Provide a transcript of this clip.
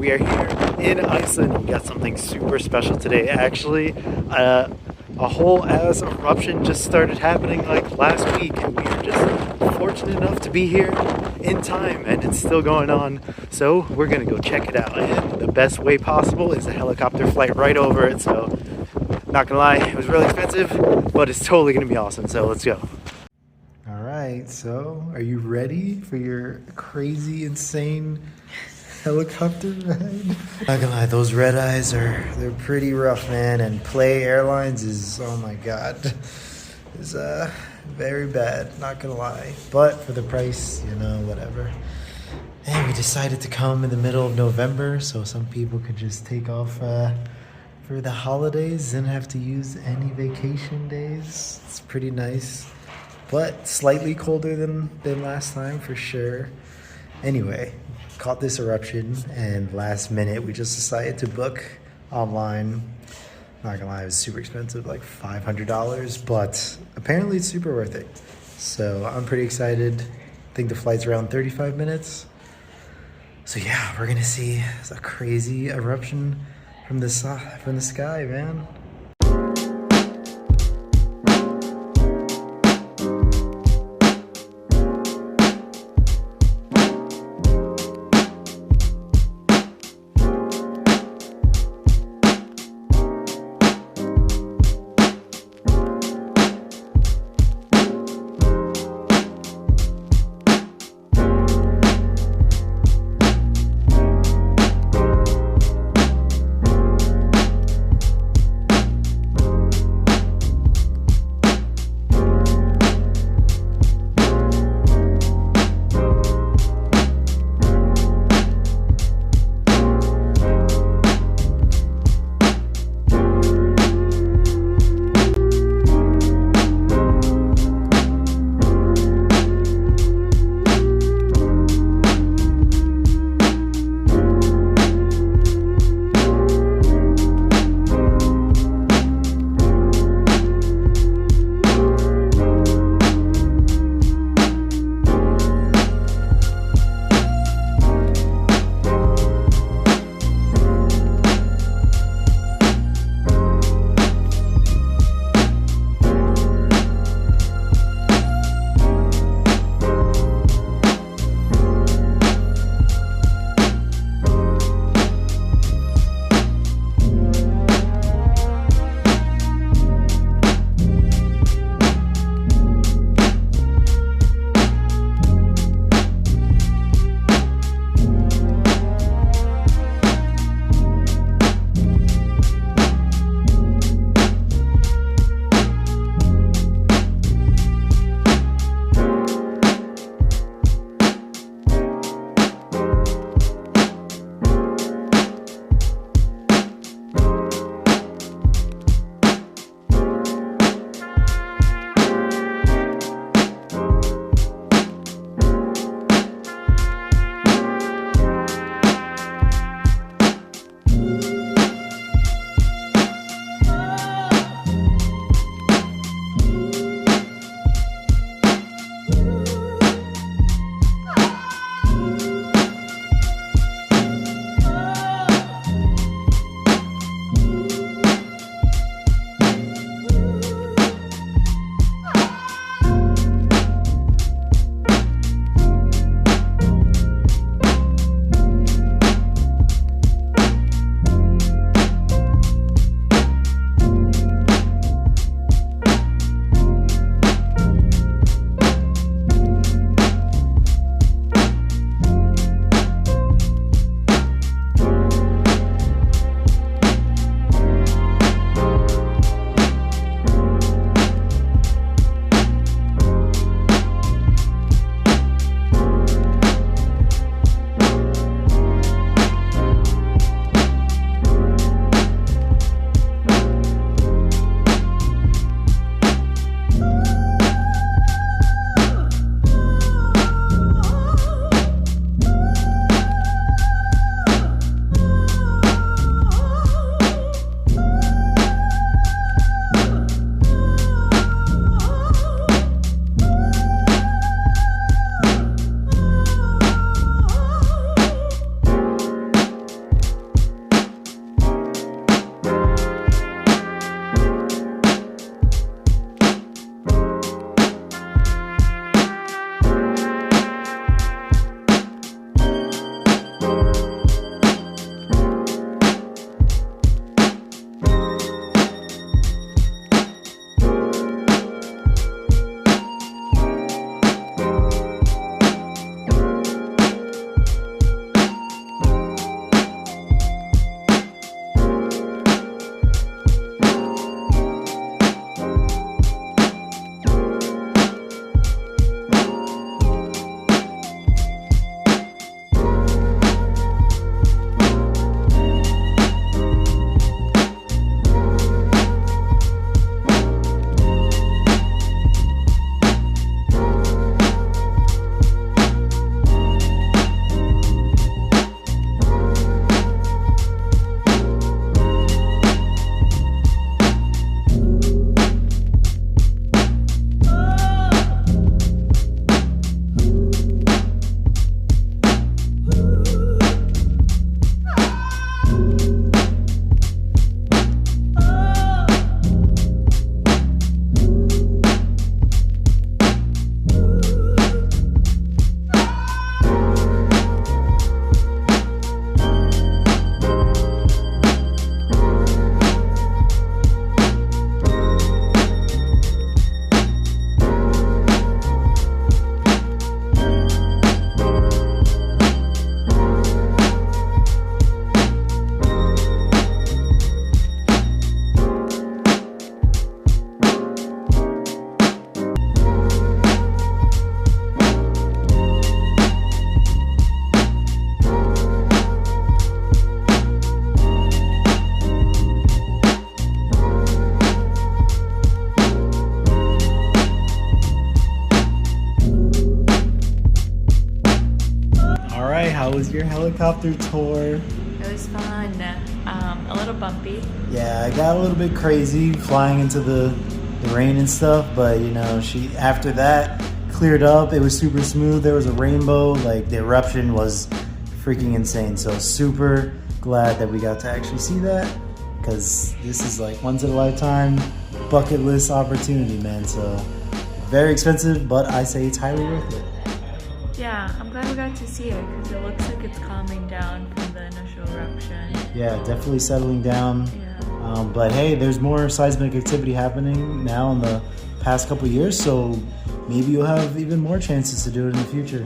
We are here in Iceland. We got something super special today. Actually, a whole ass eruption just started happening like last week, and we are just fortunate enough to be here in time, and it's still going on. So we're gonna go check it out, and the best way possible is a helicopter flight right over it. So not gonna lie, it was really expensive, but it's totally gonna be awesome. So let's go. All right, so are you ready for your crazy, insane helicopter ride? Not gonna lie, those red eyes they're pretty rough, man. And Play Airlines is, oh my god, is very bad, not gonna lie. But for the price, you know, whatever. And we decided to come in the middle of November so some people could just take off for the holidays and have to use any vacation days. It's pretty nice, but slightly colder than last time for sure. Anyway, caught this eruption, and last minute we just decided to book online. Not gonna lie, it was super expensive, like $500, but apparently it's super worth it. So I'm pretty excited. I think the flight's around 35 minutes. So yeah, we're gonna see a crazy eruption from the sky, man. helicopter tour. It was fun. A little bumpy. Yeah, I got a little bit crazy flying into the rain and stuff, but you know, after that cleared up. It was super smooth. There was a rainbow. Like, the eruption was freaking insane. So super glad that we got to actually see that, because this is like once in a lifetime bucket list opportunity, man. So very expensive, but I say it's highly worth it. Yeah, I'm glad we got to see it because it looks like it's calming down from the initial eruption. Yeah, definitely settling down. Yeah. But hey, there's more seismic activity happening now in the past couple years, so maybe you'll have even more chances to do it in the future.